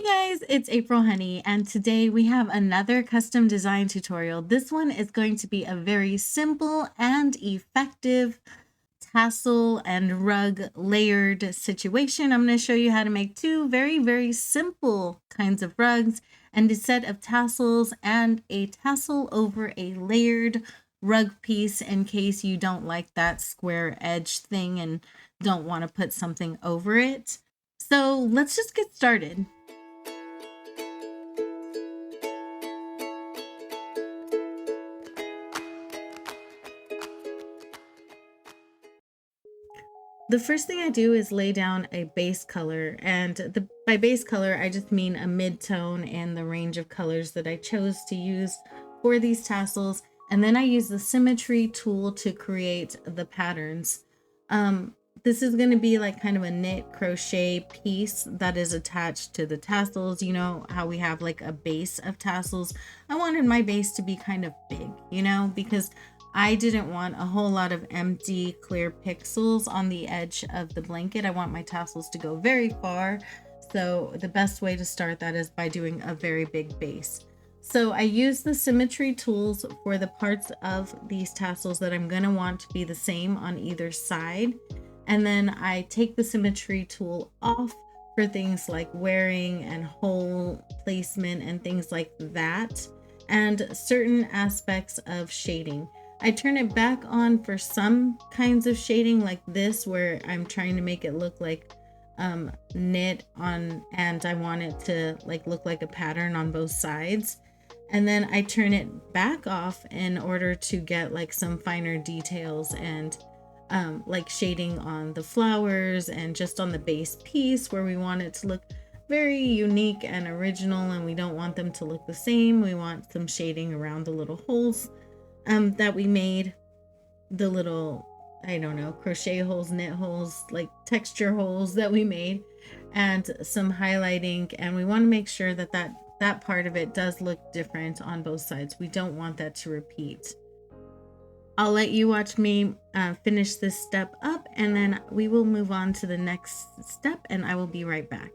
Guys, it's April Honey, and today we have another custom design tutorial. This one is going to be a very simple and effective tassel and rug layered situation. I'm going to show you how to make two very simple kinds of rugs and a set of tassels and a tassel over a layered rug piece in case you don't like that square edge thing and don't want to put something over it. So let's just get started. The first thing I do is lay down a base color, and by base color I just mean a mid-tone in the range of colors that I chose to use for these tassels, and then I use the symmetry tool to create the patterns. This is going to be like kind of a knit crochet piece that is attached to the tassels. You know how we have like a base of tassels? I wanted my base to be kind of big, because I didn't want a whole lot of empty clear pixels on the edge of the blanket. I want my tassels to go very far. So the best way to start that is by doing a very big base. So I use the symmetry tools for the parts of these tassels that I'm going to want to be the same on either side. And then I take the symmetry tool off for things like wearing and hole placement and things like that, and certain aspects of shading. I turn it back on for some kinds of shading like this, where I'm trying to make it look like knit on, and I want it to look like a pattern on both sides. And then I turn it back off in order to get like some finer details and like shading on the flowers and just on the base piece where we want it to look very unique and original, and we don't want them to look the same. We want some shading around the little holes that we made, the little, I don't know, crochet holes, knit holes, like texture holes that we made, and some highlighting. And we want to make sure that that part of it does look different on both sides. We don't want that to repeat. I'll let you watch me finish this step up, and then we will move on to the next step, and I will be right back.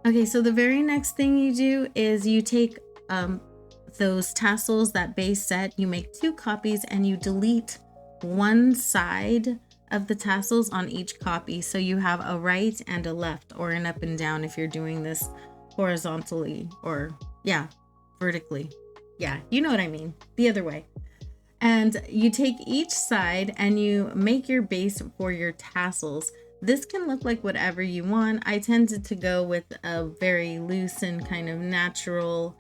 Okay, so the very next thing you do is you take those tassels, that base set, you make 2 copies, and you delete one side of the tassels on each copy. So you have a right and a left, or an up and down if you're doing this horizontally, or vertically. Yeah, you know what I mean, the other way. And you take each side and you make your base for your tassels. This can look like whatever you want. I tended to go with a very loose and kind of natural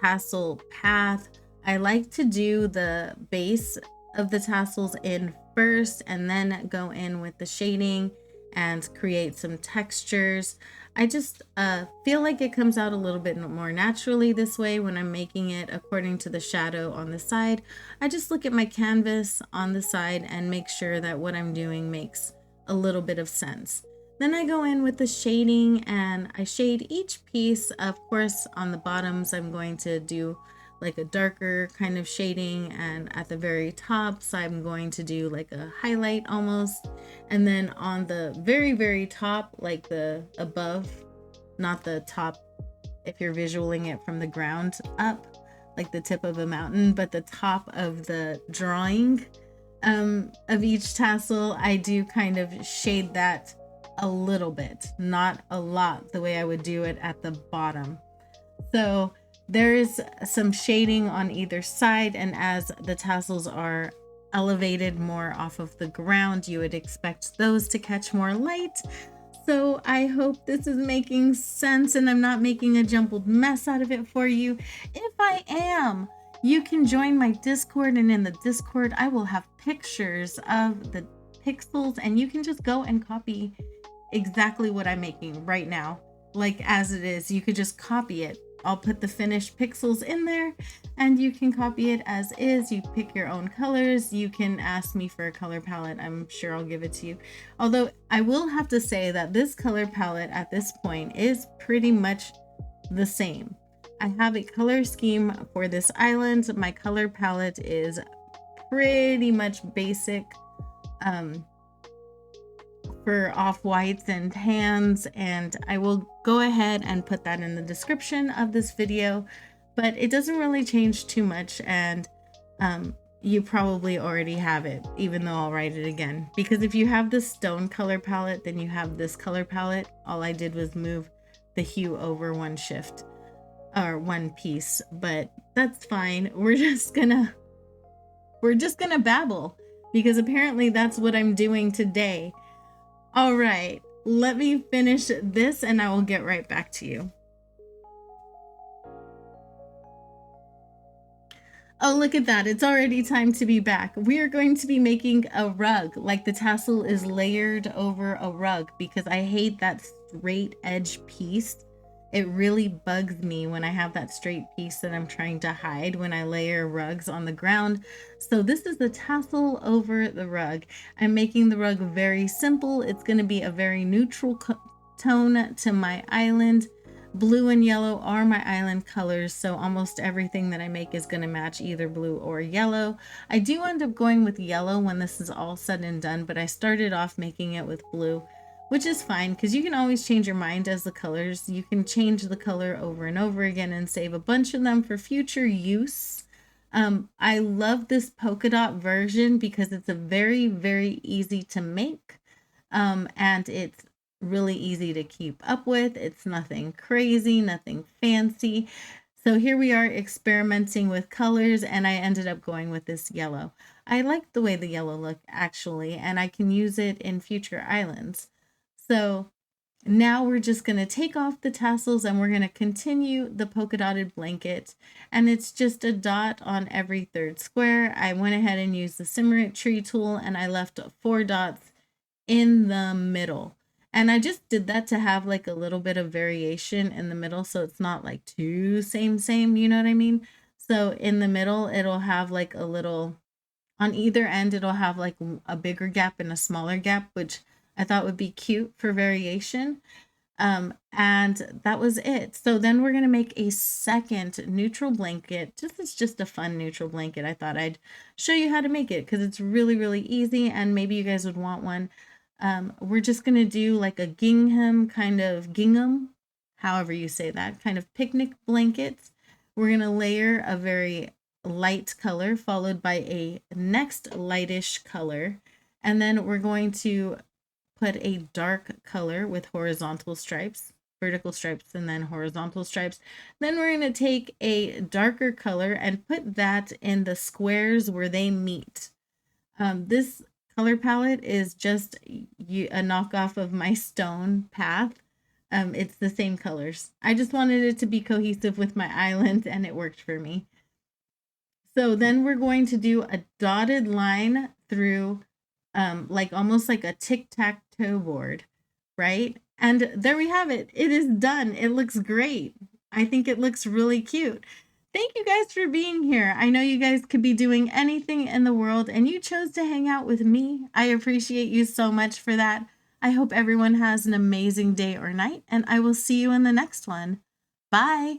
tassel path. I like to do the base of the tassels in first and then go in with the shading and create some textures. I just feel like it comes out a little bit more naturally this way when I'm making it according to the shadow on the side. I just look at my canvas on the side and make sure that what I'm doing makes a little bit of sense. Then I go in with the shading and I shade each piece. Of course, on the bottoms, I'm going to do like a darker kind of shading, and at the very tops I'm going to do like a highlight almost, and then on the very top, like the above, not the top if you're visualing it from the ground up, like the tip of a mountain, but the top of the drawing of each tassel, I do kind of shade that a little bit, not a lot, the way I would do it at the bottom. So there is some shading on either side, and as the tassels are elevated more off of the ground, you would expect those to catch more light. So I hope this is making sense and I'm not making a jumbled mess out of it for you. If I am, you can join my Discord, and in the Discord I will have pictures of the pixels, and you can just go and copy exactly what I'm making right now. like as it is. You could just copy it. I'll put the finished pixels in there and you can copy it as is. You pick your own colors. You can ask me for a color palette. I'm sure I'll give it to you. Although I will have to say that this color palette at this point is pretty much the same. I have a color scheme for this island. My color palette is pretty much basic. For off-whites and tans, and I will go ahead and put that in the description of this video, but it doesn't really change too much, and you probably already have it, even though I'll write it again, because if you have the stone color palette, then you have this color palette. All I did was move the hue over one shift or one piece, but that's fine. We're just gonna babble because apparently that's what I'm doing today. All right, let me finish this and I will get right back to you. Oh, look at that. It's already time to be back. We are going to be making a rug, like the tassel is layered over a rug, because I hate that straight edge piece. It really bugs me when I have that straight piece that I'm trying to hide when I layer rugs on the ground. So this is the tassel over the rug. I'm making the rug very simple. It's going to be a very neutral tone to my island. Blue and yellow are my island colors, so almost everything that I make is going to match either blue or yellow. I do end up going with yellow when this is all said and done, but I started off making it with blue, which is fine because you can always change your mind as the colors. You can change the color over and over again and save a bunch of them for future use. I love this polka dot version because it's a very, very easy to make, and it's really easy to keep up with. It's nothing crazy, nothing fancy. So here we are experimenting with colors, and I ended up going with this yellow. I like the way the yellow looked actually, and I can use it in future islands. So now we're just going to take off the tassels and we're going to continue the polka dotted blanket, and it's just a dot on every third square. I went ahead and used the symmetry tool and I left 4 dots in the middle. And I just did that to have like a little bit of variation in the middle, so it's not like too same, you know what I mean? So in the middle, it'll have like a little, on either end, it'll have like a bigger gap and a smaller gap, which I thought would be cute for variation. And that was it. So then we're going to make a second neutral blanket. This is just a fun neutral blanket. I thought I'd show you how to make it because it's really, really easy and maybe you guys would want one. We're just going to do like a gingham gingham, however you say that, kind of picnic blankets. We're going to layer a very light color followed by a next lightish color. And then we're going to put a dark color with horizontal stripes, vertical stripes, and then horizontal stripes. Then we're going to take a darker color and put that in the squares where they meet. This color palette is just a knockoff of my stone path. It's the same colors. I just wanted it to be cohesive with my island and it worked for me. So then we're going to do a dotted line through like almost like a tic-tac-toe board, right? And there we have it. It is done. It looks great. I think it looks really cute. Thank you guys for being here. I know you guys could be doing anything in the world and you chose to hang out with me. I appreciate you so much for that. I hope everyone has an amazing day or night, and I will see you in the next one. Bye.